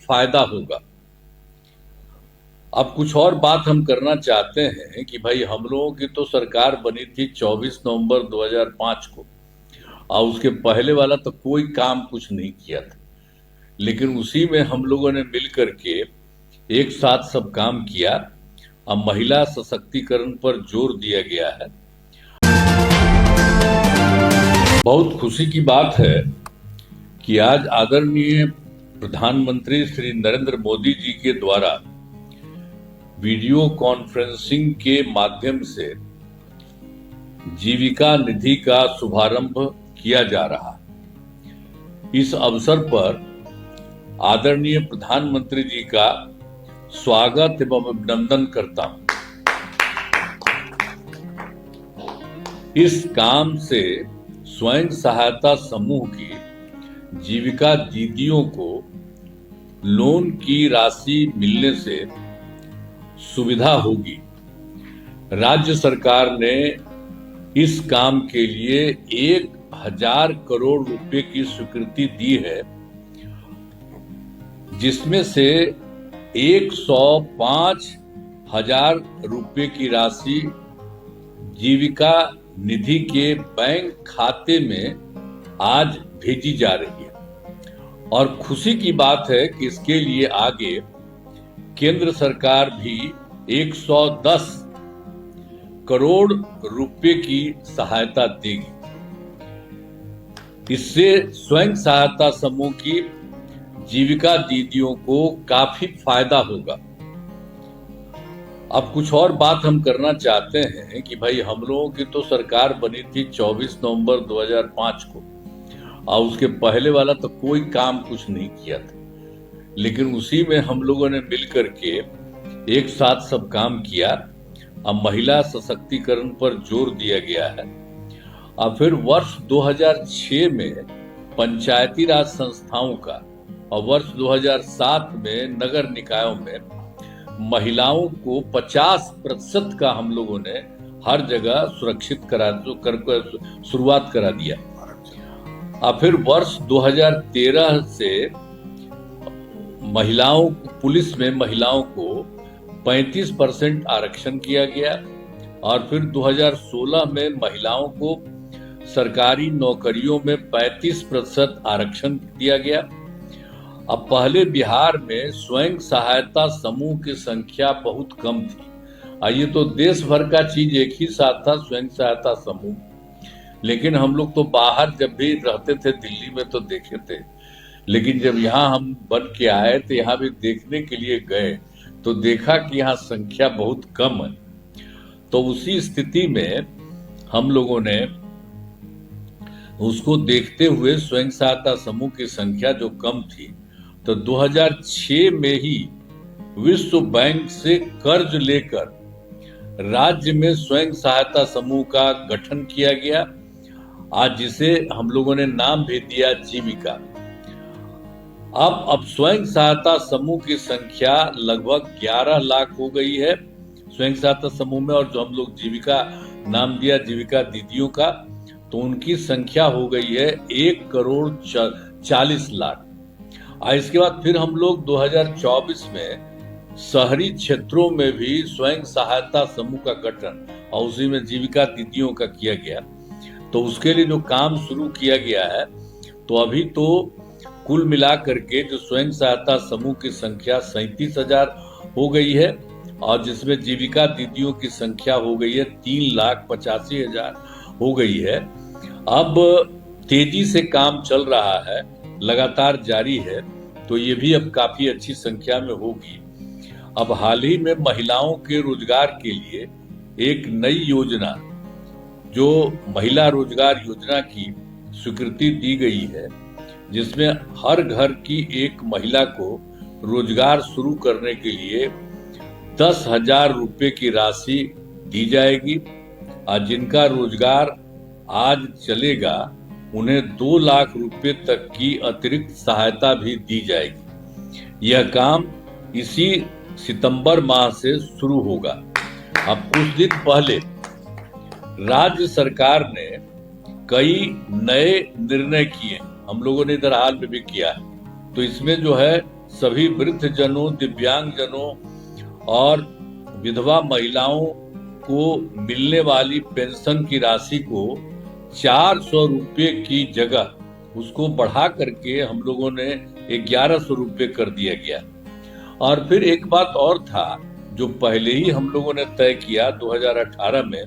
फायदा होगा। अब कुछ और बात हम करना चाहते हैं कि भाई हम लोगों की तो सरकार बनी थी 24 नवंबर 2005 को, और उसके पहले वाला तो कोई काम कुछ नहीं किया था, लेकिन उसी में हम लोगों ने मिल करके एक साथ सब काम किया। अब महिला सशक्तिकरण पर जोर दिया गया है। बहुत खुशी की बात है कि आज आदरणीय प्रधानमंत्री श्री नरेंद्र मोदी जी के द्वारा वीडियो कॉन्फ्रेंसिंग के माध्यम से जीविका निधि का शुभारंभ किया जा रहा है। इस अवसर पर आदरणीय प्रधानमंत्री जी का स्वागत एवं अभिनंदन करता हूं। इस काम से स्वयं सहायता समूह की जीविका दीदियों को लोन की राशि मिलने से सुविधा होगी। राज्य सरकार ने इस काम के लिए 1000 करोड़ रुपए की स्वीकृति दी है, जिसमें से 105,000 रुपए की राशि जीविका निधि के बैंक खाते में आज भेजी जा रही है। और खुशी की बात है कि इसके लिए आगे केंद्र सरकार भी 110 करोड़ रुपए की सहायता देगी। इससे स्वयं सहायता समूह की जीविका दीदियों को काफी फायदा होगा। अब कुछ और बात हम करना चाहते हैं कि भाई हम लोगों की तो सरकार बनी थी 24 नवंबर 2005 को, और उसके पहले वाला तो कोई काम कुछ नहीं किया था, लेकिन उसी में हम लोगों ने मिल करके एक साथ सब काम किया। अब महिला सशक्तिकरण पर जोर दिया गया है। अब फिर वर्ष 2006 में पंचायती राज संस्थाओं का और वर्ष 2007 में नगर निकायों में महिलाओं को 50% का हम लोगों ने हर जगह सुरक्षित शुरुआत करा दिया। अब फिर वर्ष 2013 से पुलिस में महिलाओं को 35% आरक्षण किया गया, और फिर 2016 में महिलाओं को सरकारी नौकरियों में 35% आरक्षण दिया गया। अब पहले बिहार में स्वयं सहायता समूह की संख्या बहुत कम थी। ये तो देश भर का चीज एक ही साथ था, स्वयं सहायता समूह, लेकिन हम लोग तो बाहर जब भी रहते थे दिल्ली में तो देखे थे, लेकिन जब यहाँ हम बन के आए तो यहाँ भी देखने के लिए गए तो देखा कि यहाँ संख्या बहुत कम है। तो उसी स्थिति में हम लोगों ने उसको देखते हुए स्वयं सहायता समूह की संख्या जो कम थी, तो 2006 में ही विश्व बैंक से कर्ज लेकर राज्य में स्वयं सहायता समूह का गठन किया गया, आज जिसे हम लोगों ने नाम भी दिया जीविका। अब स्वयं सहायता समूह की संख्या लगभग 11 लाख हो गई है स्वयं सहायता समूह में, और जो हम लोग जीविका नाम दिया जीविका दीदियों का, तो उनकी संख्या हो गई है 1,40,00,000। इसके बाद फिर हम लोग 2024 में शहरी क्षेत्रों में भी स्वयं सहायता समूह का गठन और उसी में जीविका दीदियों का किया गया। तो उसके लिए जो काम शुरू किया गया है, तो अभी तो कुल मिलाकर के जो स्वयं सहायता समूह की संख्या 37,000 हो गई है, और जिसमें जीविका दीदियों की संख्या हो गई है 3,85,000 हो गई है। अब तेजी से काम चल रहा है, लगातार जारी है, तो ये भी अब काफी अच्छी संख्या में होगी। अब हाल ही में महिलाओं के रोजगार के लिए एक नई योजना, जो महिला रोजगार योजना की स्वीकृति दी गई है, जिसमें हर घर की एक महिला को रोजगार शुरू करने के लिए 10,000 रुपए की राशि दी जाएगी, और जिनका रोजगार आज चलेगा उन्हें 2 लाख रुपए तक की अतिरिक्त सहायता भी दी जाएगी। यह काम इसी सितंबर माह से शुरू होगा। अब कुछ दिन पहले राज्य सरकार ने कई नए निर्णय किए, हम लोगों ने इधर हाल में भी किया है। तो इसमें जो है सभी वृद्ध जनों, दिव्यांग जनों और विधवा महिलाओं को मिलने वाली पेंशन की राशि को 400 रुपये की जगह उसको बढ़ा करके हम लोगों ने 1100 रुपये कर दिया गया। और फिर एक बात और था जो पहले ही हम लोगों ने तय किया 2018 में,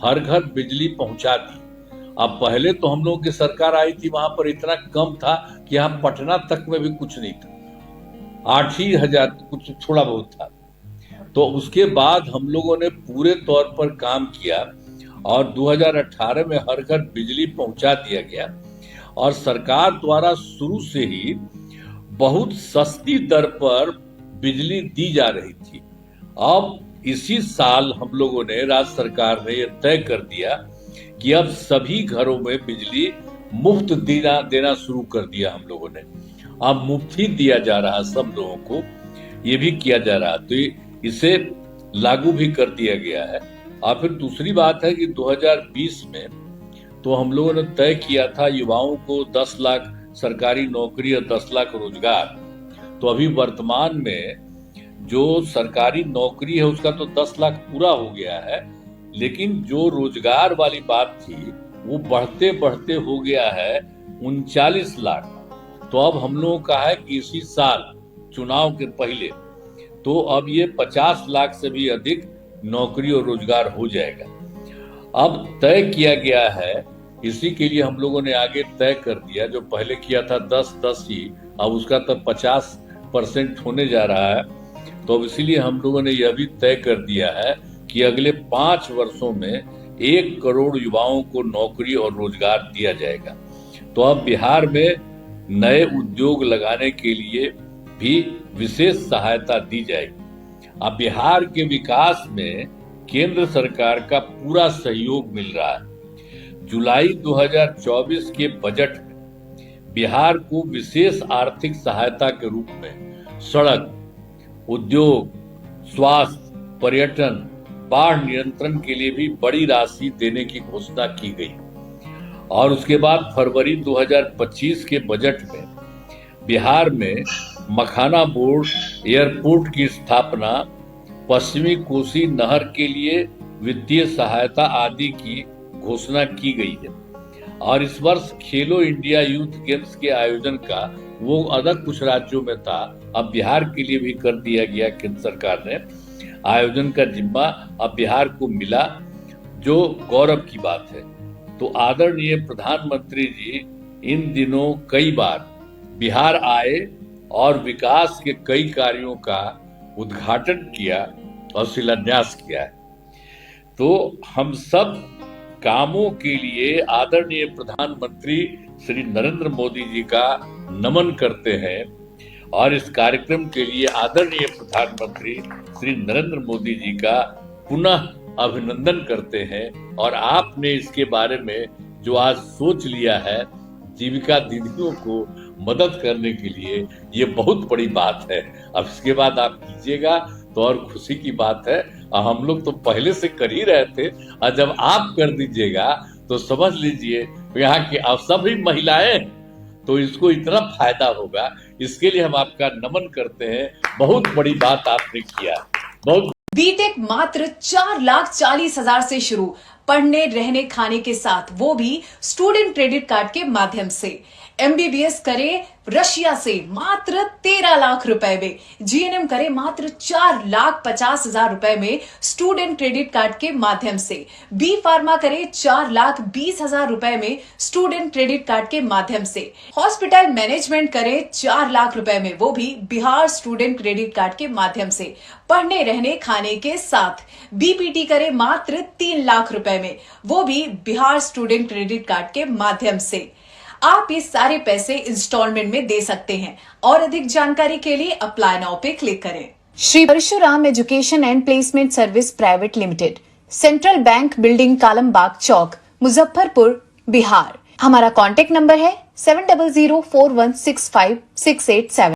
हर घर बिजली पहुंचा दी। अब पहले तो हम लोगों की सरकार आई थी, वहां पर इतना कम था कि यहाँ पटना तक में भी कुछ नहीं था, 8 ही हजार कुछ थोड़ा बहुत था। तो उसके बाद हम लोगों ने पूरे तौर पर काम किया और 2018 में हर घर बिजली पहुंचा दिया गया और सरकार द्वारा शुरू से ही बहुत सस्ती दर पर बिजली दी जा रही थी। अब इसी साल हम लोगों ने, राज्य सरकार ने यह तय कर दिया कि अब सभी घरों में बिजली मुफ्त देना शुरू कर दिया हम लोगों ने। अब मुफ्त ही दिया जा रहा है सब लोगों को, ये भी किया जा रहा है, तो इसे लागू भी कर दिया गया है। और फिर दूसरी बात है कि 2020 में तो हम लोगों ने तय किया था युवाओं को 10 लाख सरकारी नौकरी और 10 लाख रोजगार। तो अभी वर्तमान में जो सरकारी नौकरी है उसका तो 10 लाख पूरा हो गया है, लेकिन जो रोजगार वाली बात थी वो बढ़ते बढ़ते हो गया है 39 लाख। तो अब हम लोगों का है कि इसी साल चुनाव के पहले तो अब ये 50 लाख से भी अधिक नौकरी और रोजगार हो जाएगा। अब तय किया गया है, इसी के लिए हम लोगों ने आगे तय कर दिया, जो पहले किया था 10-10 ही, अब उसका तो 50% होने जा रहा है। तो अब इसीलिए हम लोगों ने यह भी तय कर दिया है कि अगले 5 वर्षों में 1 करोड़ युवाओं को नौकरी और रोजगार दिया जाएगा। तो अब बिहार में नए उद्योग लगाने के लिए भी विशेष सहायता दी जाएगी। अब बिहार के विकास में केंद्र सरकार का पूरा सहयोग मिल रहा है। जुलाई 2024 के बजट में बिहार को विशेष आर्थिक सहायता के रूप में सड़क, उद्योग, स्वास्थ्य, पर्यटन, बाढ़ नियंत्रण के लिए भी बड़ी राशि देने की घोषणा की गई। और उसके बाद फरवरी 2025 के बजट में बिहार में मखाना बोर्ड एयरपोर्ट की स्थापना, पश्चिमी कोसी नहर के लिए वित्तीय सहायता आदि की घोषणा की गई है। और इस वर्ष खेलो इंडिया यूथ गेम्स के आयोजन का, वो अलग कुछ राज्यों में था, अब बिहार के लिए भी कर दिया गया। केंद्र सरकार ने आयोजन का जिम्मा अब बिहार को मिला, जो गौरव की बात है। तो आदरणीय प्रधानमंत्री जी इन दिनों कई बार बिहार आए और विकास के कई कार्यों का उद्घाटन किया और शिलान्यास किया है। तो हम सब कामों के लिए आदरणीय प्रधानमंत्री श्री नरेंद्र मोदी जी का नमन करते हैं और इस कार्यक्रम के लिए आदरणीय प्रधानमंत्री श्री नरेंद्र मोदी जी का पुनः अभिनंदन करते हैं। और आपने इसके बारे में जो आज सोच लिया है जीविका दीदियों को मदद करने के लिए, ये बहुत बड़ी बात है। अब इसके बाद आप कीजिएगा तो और खुशी की बात है। और हम लोग तो पहले से कर ही रहे थे, और जब आप कर दीजिएगा तो समझ लीजिए यहाँ की आप सभी महिलाएं, तो इसको इतना फायदा होगा। इसके लिए हम आपका नमन करते हैं। बहुत बड़ी बात आपने किया। बहुत बीटेक मात्र 4,40,000 से शुरू, पढ़ने रहने खाने के साथ, वो भी स्टूडेंट क्रेडिट कार्ड के माध्यम से। एमबीबीएस करे रशिया से मात्र 13 लाख रुपए में, जीएनएम करे मात्र 4,50,000 रुपए में स्टूडेंट क्रेडिट कार्ड के माध्यम से, बी फार्मा करे 4,20,000 रुपए में स्टूडेंट क्रेडिट कार्ड के माध्यम से, हॉस्पिटल मैनेजमेंट करे 4 लाख रुपए में, वो भी बिहार स्टूडेंट क्रेडिट कार्ड के माध्यम से, पढ़ने रहने खाने के साथ, बीपीटी करे मात्र 3 लाख रुपए में, वो भी बिहार स्टूडेंट क्रेडिट कार्ड के माध्यम से। आप ये सारे पैसे इंस्टॉलमेंट में दे सकते हैं और अधिक जानकारी के लिए अप्लाई नाउ पे क्लिक करें। Shri Parshuram education and placement service private limited, central bank building, Kalambagh Chowk, Muzaffarpur, Bihar. हमारा कॉन्टेक्ट नंबर है 7004165687।